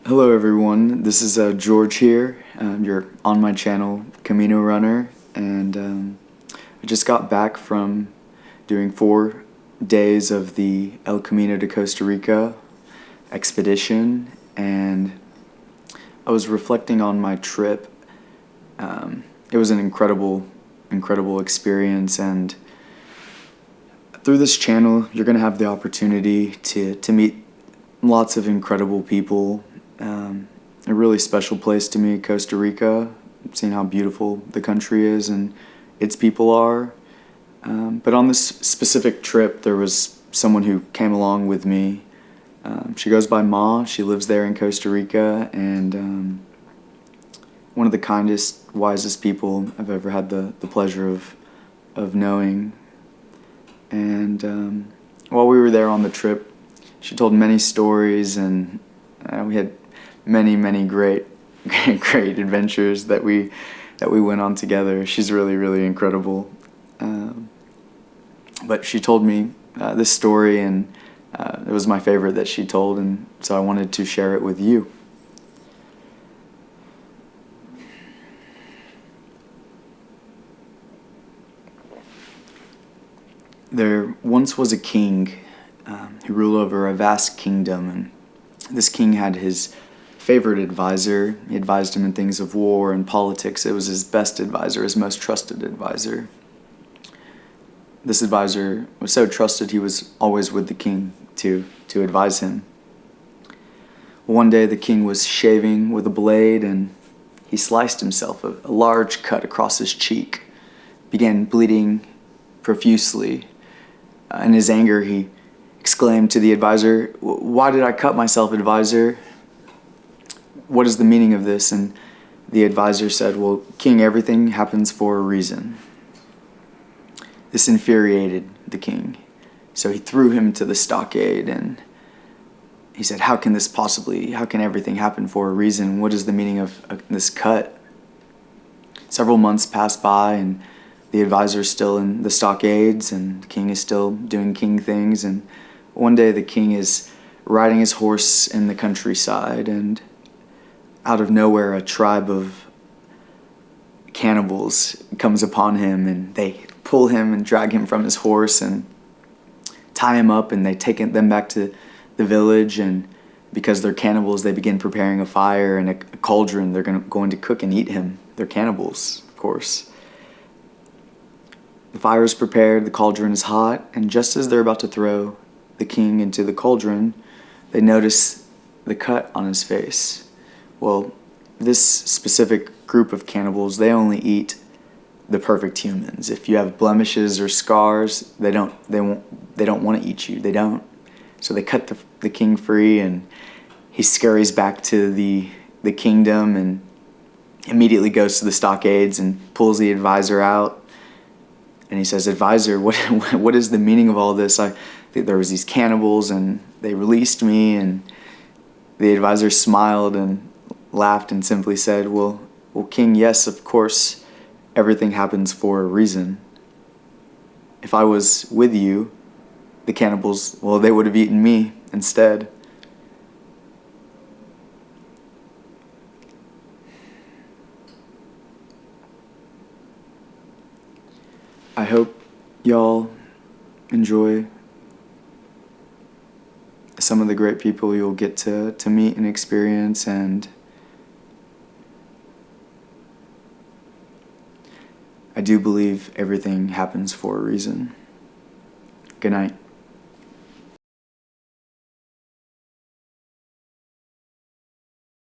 Hello everyone, this is George here. You're on my channel, Camino Runner, and I just got back from doing 4 days of the El Camino to Costa Rica expedition, and I was reflecting on my trip. It was an incredible experience, and through this channel you're going to have the opportunity to meet lots of incredible people. A really special place to me, Costa Rica, seeing how beautiful the country is and its people are. But on this specific trip, there was someone who came along with me. She goes by Ma. She lives there in Costa Rica, and one of the kindest, wisest people I've ever had the pleasure of knowing. And while we were there on the trip, she told many stories, and we had many great adventures that we went on together. She's really incredible. But she told me this story, and it was my favorite that she told, and so I wanted to share it with you. There once was a king who ruled over a vast kingdom, and this king had his favorite advisor. He advised him in things of war and politics. It was his best advisor, his most trusted advisor. This advisor was so trusted he was always with the king to advise him. One day the king was shaving with a blade, and he sliced himself a large cut across his cheek, began bleeding profusely. In his anger, he exclaimed to the advisor, "Why did I cut myself, advisor? What is the meaning of this?" And the advisor said, "Well, king, everything happens for a reason." This infuriated the king, so he threw him to the stockade, and he said, how can everything happen for a reason? What is the meaning of this cut?" Several months passed by, and the advisor is still in the stockades, and the king is still doing king things. And one day the king is riding his horse in the countryside, and out of nowhere a tribe of cannibals comes upon him, and they pull him and drag him from his horse and tie him up, and they take them back to the village. And because they're cannibals, they begin preparing a fire and a cauldron. They're going to cook and eat him. They're cannibals, of course. The fire is prepared, the cauldron is hot, and just as they're about to throw the king into the cauldron, they notice the cut on his face. Well, this specific group of cannibals, they only eat the perfect humans. If you have blemishes or scars, they don't want to eat you. They don't. So they cut the king free, and he scurries back to the kingdom and immediately goes to the stockades and pulls the advisor out. And he says, "Advisor, what is the meaning of all this? There was these cannibals, and they released me." And the advisor smiled and laughed and simply said, well, king, yes, of course, everything happens for a reason. If I was with you, the cannibals, well, they would have eaten me instead." I hope y'all enjoy some of the great people you'll get to meet and experience, and I do believe everything happens for a reason. Good night.